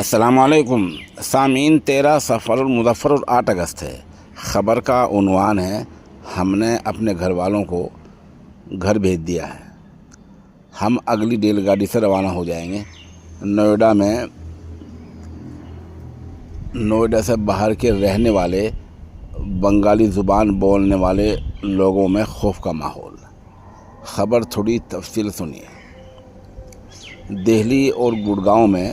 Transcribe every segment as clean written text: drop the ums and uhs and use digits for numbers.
अस्सलाम वालेकुम सामीन। 13 सफ़र मुज़फ़्फ़र और 8 अगस्त है। ख़बर का उन्वान है, हमने अपने घर वालों को घर भेज दिया है। हम अगली रेलगाड़ी से रवाना हो जाएंगे। नोएडा से बाहर के रहने वाले बंगाली ज़ुबान बोलने वाले लोगों में खौफ का माहौल। ख़बर थोड़ी तफसील सुनिए। दिल्ली और गुड़गांव में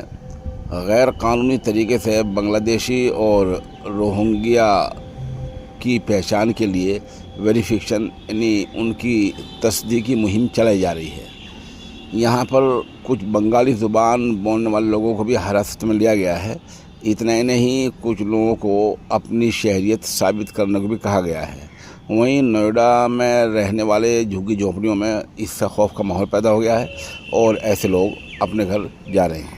गैर कानूनी तरीके से बांग्लादेशी और रोहिंग्या की पहचान के लिए वेरिफिकेशन यानी उनकी तस्दीकी मुहिम चलाई जा रही है। यहाँ पर कुछ बंगाली ज़ुबान बोलने वाले लोगों को भी हिरासत में लिया गया है। इतना ही नहीं, कुछ लोगों को अपनी शहरियत साबित करने को भी कहा गया है। वहीं नोएडा में रहने वाले झुग्गी झोंपड़ियों में इससे खौफ का माहौल पैदा हो गया है और ऐसे लोग अपने घर जा रहे हैं।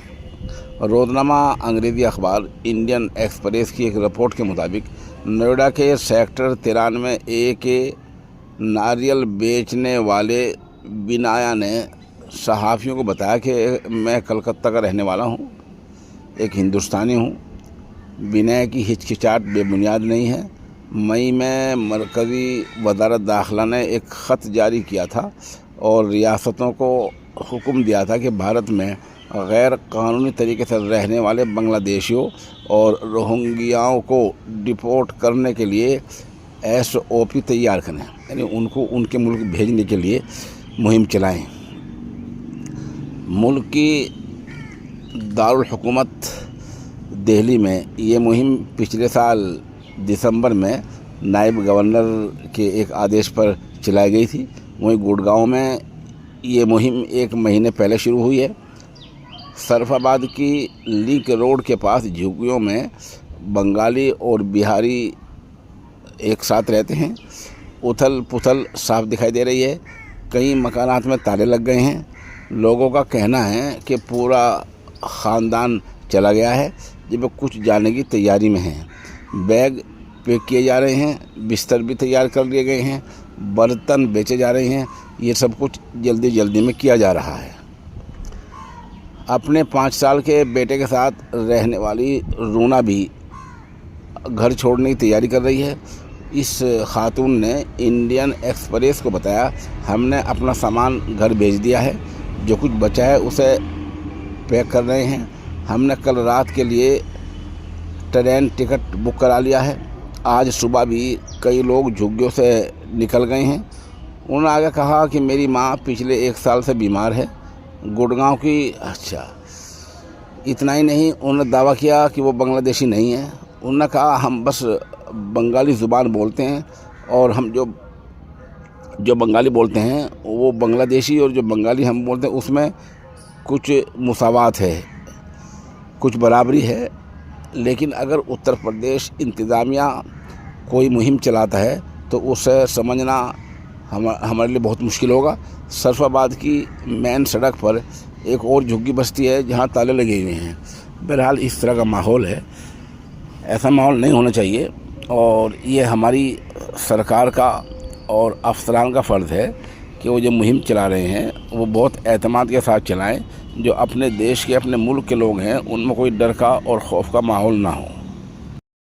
रोज़नामा अंग्रेज़ी अखबार इंडियन एक्सप्रेस की एक रिपोर्ट के मुताबिक नोएडा के सेक्टर 93A के नारियल बेचने वाले बिनाया ने सहाफ़ियों को बताया कि मैं कलकत्ता का रहने वाला हूँ, एक हिंदुस्तानी हूँ। बिनाया की हिचकिचाहट बेबुनियाद नहीं है। मई में मरकज़ी वज़ारत दाखिला ने एक ख़त जारी किया था और रियासतों को हुक्म दिया था कि भारत में गैर कानूनी तरीके से रहने वाले बांग्लादेशियों और रोहिंग्याओं को डिपोर्ट करने के लिए SOP तैयार करें, यानी उनको उनके मुल्क भेजने के लिए मुहिम चलाएं। मुल्क की दारुल हुकूमत दिल्ली में ये मुहिम पिछले साल दिसंबर में नायब गवर्नर के एक आदेश पर चलाई गई थी। वहीं गुड़गांव में ये मुहिम 1 महीने पहले शुरू हुई है। सरफाबाद की लिंक रोड के पास झुग्गियों में बंगाली और बिहारी एक साथ रहते हैं। उथल पुथल साफ दिखाई दे रही है। कई मकानात में ताले लग गए हैं। लोगों का कहना है कि पूरा ख़ानदान चला गया है, जब कुछ जाने की तैयारी में हैं। बैग पैक किए जा रहे हैं, बिस्तर भी तैयार कर लिए गए हैं, बर्तन बेचे जा रहे हैं। ये सब कुछ जल्दी जल्दी में किया जा रहा है। अपने 5 साल के बेटे के साथ रहने वाली रूना भी घर छोड़ने की तैयारी कर रही है। इस खातून ने इंडियन एक्सप्रेस को बताया, हमने अपना सामान घर भेज दिया है, जो कुछ बचा है उसे पैक कर रहे हैं। हमने कल रात के लिए ट्रेन टिकट बुक करा लिया है। आज सुबह भी कई लोग झुग्गियों से निकल गए हैं। उन्होंने आगे कहा कि मेरी माँ पिछले 1 साल से बीमार है। गुड़गांव की इतना ही नहीं, उन्होंने दावा किया कि वो बांग्लादेशी नहीं है। उन्होंने कहा हम बस बंगाली ज़ुबान बोलते हैं और हम जो बंगाली बोलते हैं वो बांग्लादेशी और जो बंगाली हम बोलते हैं उसमें कुछ मुसावात है, कुछ बराबरी है। लेकिन अगर उत्तर प्रदेश इंतज़ामिया कोई मुहिम चलाता है तो उसे समझना हमारे लिए बहुत मुश्किल होगा। सरफाबाद की मेन सड़क पर एक और झुग्गी बस्ती है जहां ताले लगे हुए हैं। बहरहाल इस तरह का माहौल है। ऐसा माहौल नहीं होना चाहिए और ये हमारी सरकार का और अफसरान का फ़र्ज़ है कि वो जो मुहिम चला रहे हैं वो बहुत एतमाद के साथ चलाएं। जो अपने देश के, अपने मुल्क के लोग हैं, उनमें कोई डर का और खौफ का माहौल ना हो।